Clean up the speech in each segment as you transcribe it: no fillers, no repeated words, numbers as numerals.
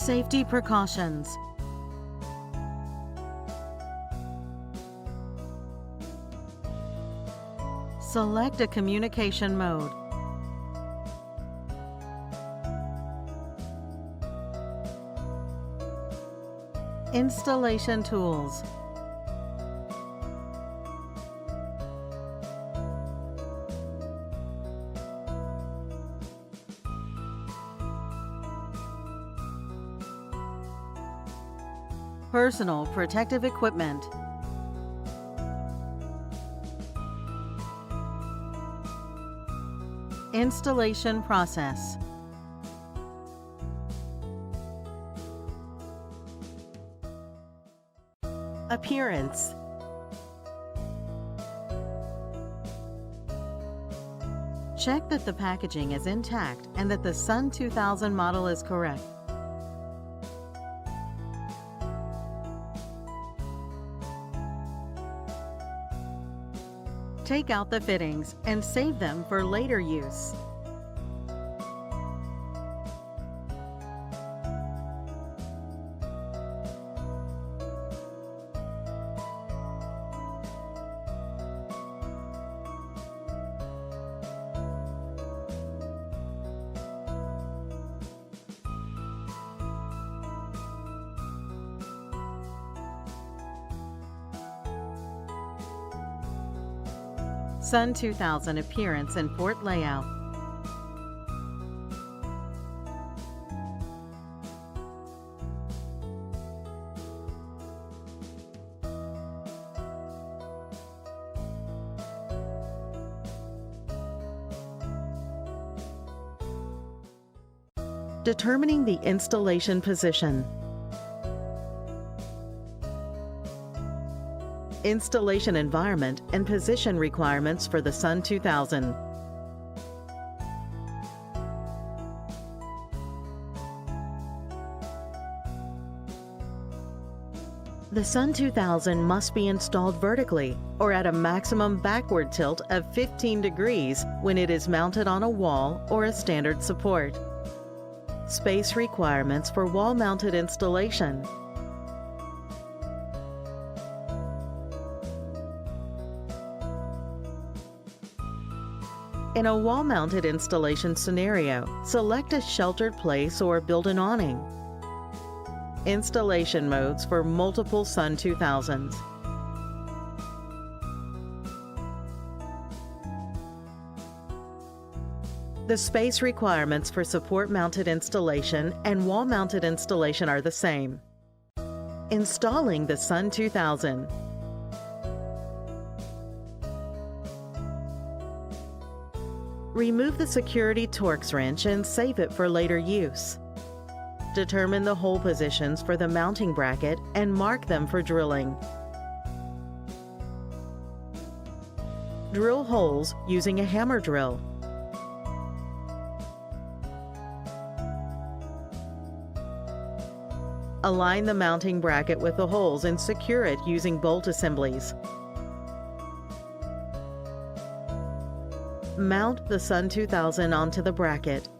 Safety precautions. Select a communication mode. Installation tools. Personal protective equipment. Installation process. Appearance. Check that the packaging is intact and that the SUN2000 model is correct. Take out the fittings and save them for later use. SUN2000 appearance and port layout. Determining the installation position. Installation environment and position requirements for the SUN2000. The SUN2000 must be installed vertically or at a maximum backward tilt of 15 degrees when it is mounted on a wall or a standard support. Space requirements for wall-mounted installation. In a wall-mounted installation scenario, select a sheltered place or build an awning. Installation modes for multiple SUN2000s. The space requirements for support-mounted installation and wall-mounted installation are the same. Installing the SUN2000. Remove the security Torx wrench and save it for later use. Determine the hole positions for the mounting bracket and mark them for drilling. Drill holes using a hammer drill. Align the mounting bracket with the holes and secure it using bolt assemblies. Mount the SUN2000 onto the bracket.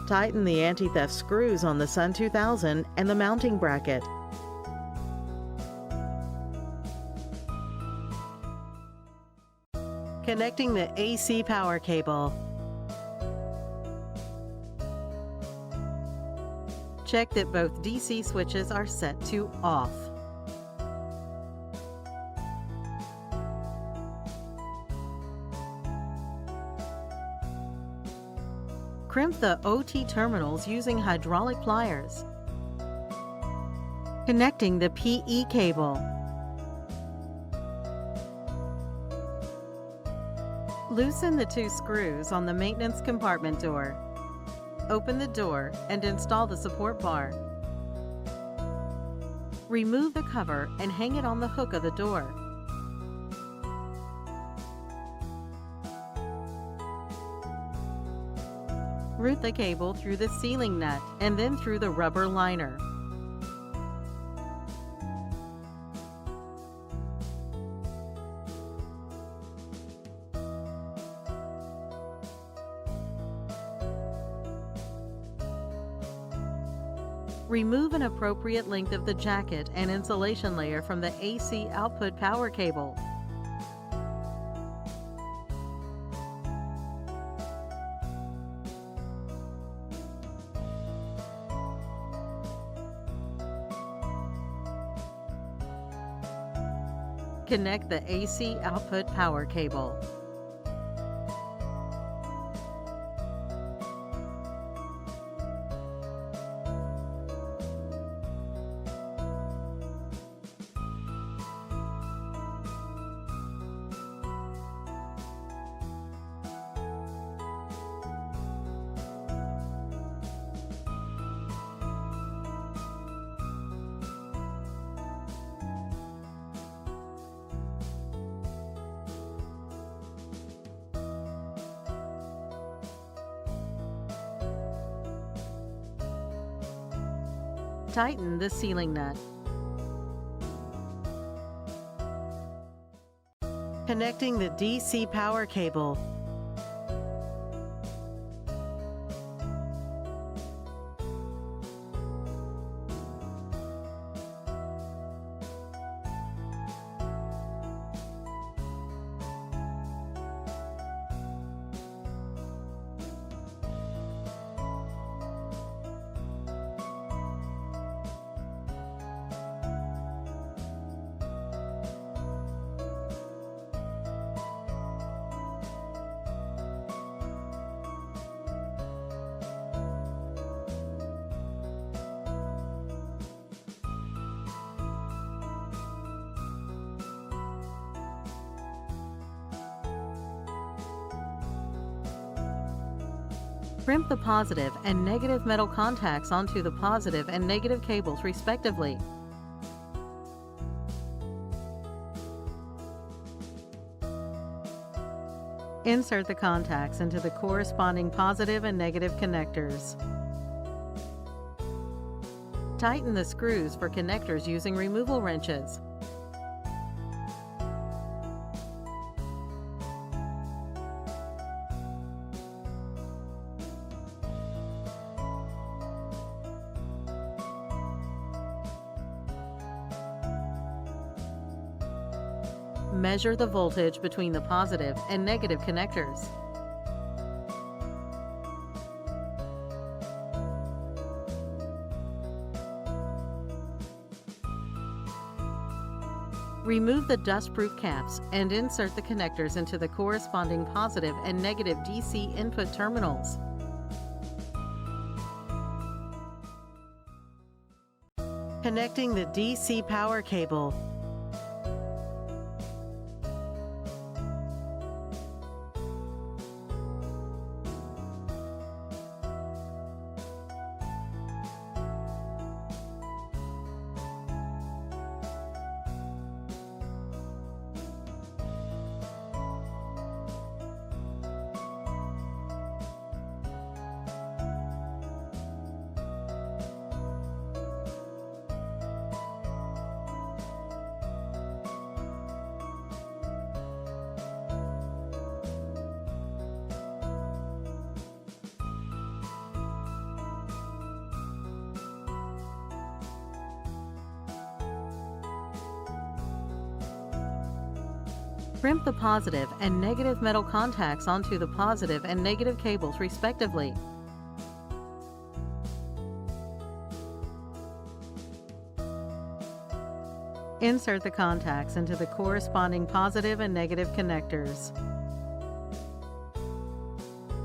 Tighten the anti-theft screws on the SUN2000 and the mounting bracket. Connecting the AC power cable. Check that both DC switches are set to off. Crimp the OT terminals using hydraulic pliers. Connecting the PE cable. Loosen the 2 screws on the maintenance compartment door. Open the door and install the support bar. Remove the cover and hang it on the hook of the door. Route the cable through the sealing nut and then through the rubber liner. Remove an appropriate length of the jacket and insulation layer from the AC output power cable. Connect the AC output power cable. Tighten the sealing nut. Connecting the DC power cable. Crimp the positive and negative metal contacts onto the positive and negative cables respectively. Insert the contacts into the corresponding positive and negative connectors. Tighten the screws for connectors using removal wrenches. Measure the voltage between the positive and negative connectors. Remove the dust-proof caps and insert the connectors into the corresponding positive and negative DC input terminals. Connecting the DC power cable. Crimp the positive and negative metal contacts onto the positive and negative cables respectively. Insert the contacts into the corresponding positive and negative connectors.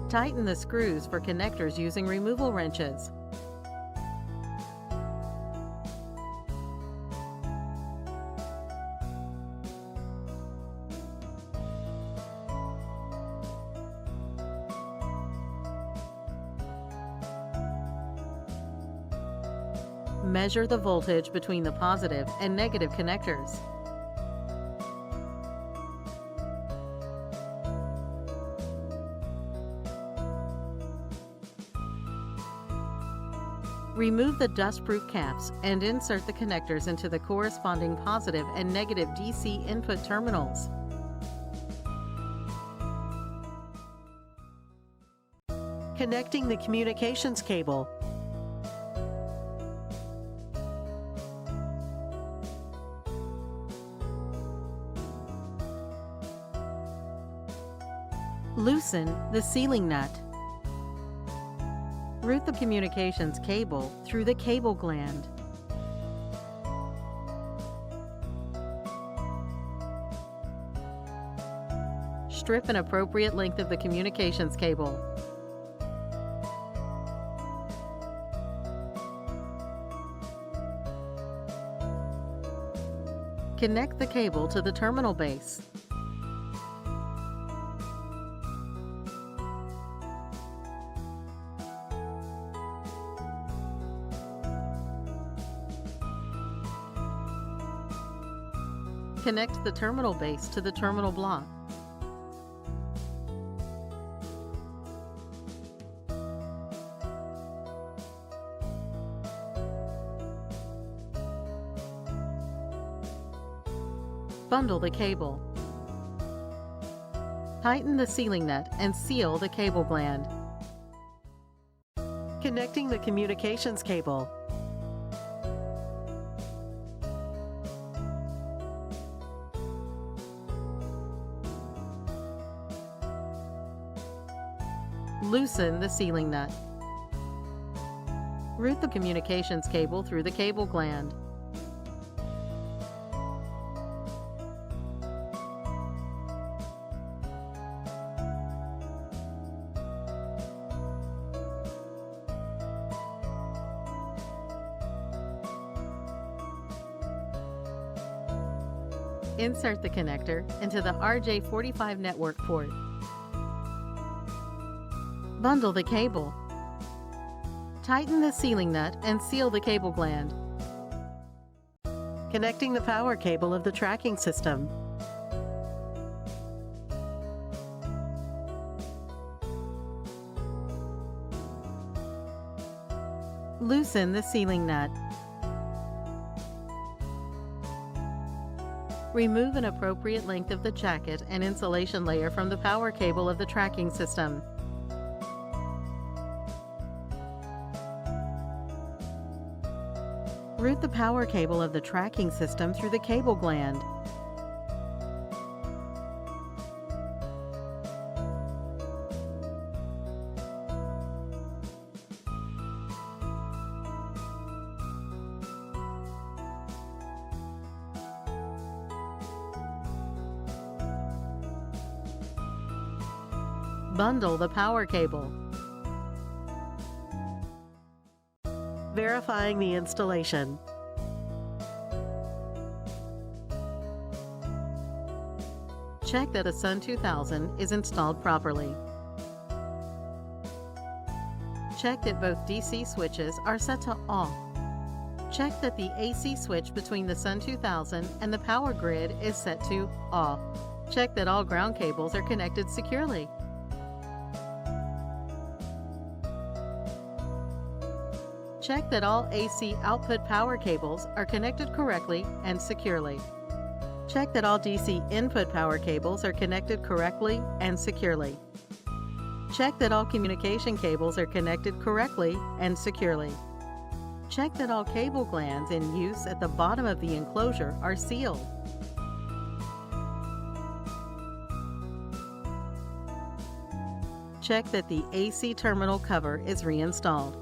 Tighten the screws for connectors using removal wrenches. Measure the voltage between the positive and negative connectors. Remove the dust-proof caps and insert the connectors into the corresponding positive and negative DC input terminals. Connecting the communications cable. Loosen the sealing nut. Route the communications cable through the cable gland. Strip an appropriate length of the communications cable. Connect the cable to the terminal base. Connect the terminal base to the terminal block. Bundle the cable. Tighten the sealing nut and seal the cable gland. Connecting the communications cable. Loosen the sealing nut. Route the communications cable through the cable gland. Insert the connector into the RJ45 network port. Bundle the cable. Tighten the sealing nut and seal the cable gland. Connecting the power cable of the tracking system. Loosen the sealing nut. Remove an appropriate length of the jacket and insulation layer from the power cable of the tracking system. Route the power cable of the tracking system through the cable gland. Bundle the power cable. Verifying the installation. Check that a SUN2000 is installed properly. Check that both DC switches are set to off. Check that the AC switch between the SUN2000 and the power grid is set to off. Check that all ground cables are connected securely. Check that all AC output power cables are connected correctly and securely. Check that all DC input power cables are connected correctly and securely. Check that all communication cables are connected correctly and securely. Check that all cable glands in use at the bottom of the enclosure are sealed. Check that the AC terminal cover is reinstalled.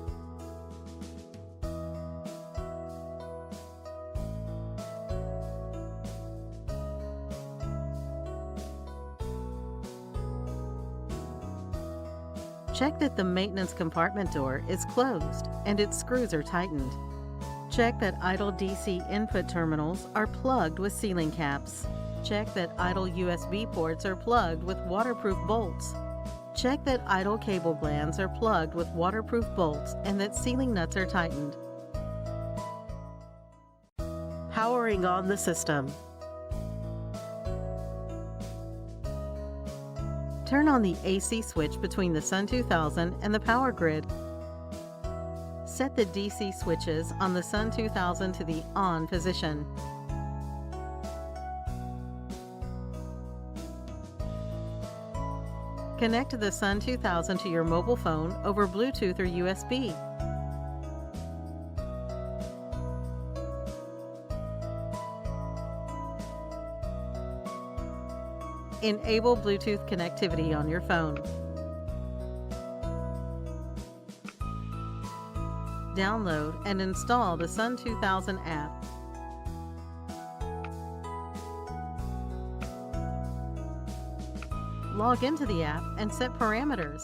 Check that the maintenance compartment door is closed and its screws are tightened. Check that idle DC input terminals are plugged with sealing caps. Check that idle USB ports are plugged with waterproof bolts. Check that idle cable glands are plugged with waterproof bolts and that sealing nuts are tightened. Powering on the system. Turn on the AC switch between the SUN2000 and the power grid. Set the DC switches on the SUN2000 to the on position. Connect the SUN2000 to your mobile phone over Bluetooth or USB. Enable Bluetooth connectivity on your phone. Download and install the SUN2000 app. Log into the app and set parameters.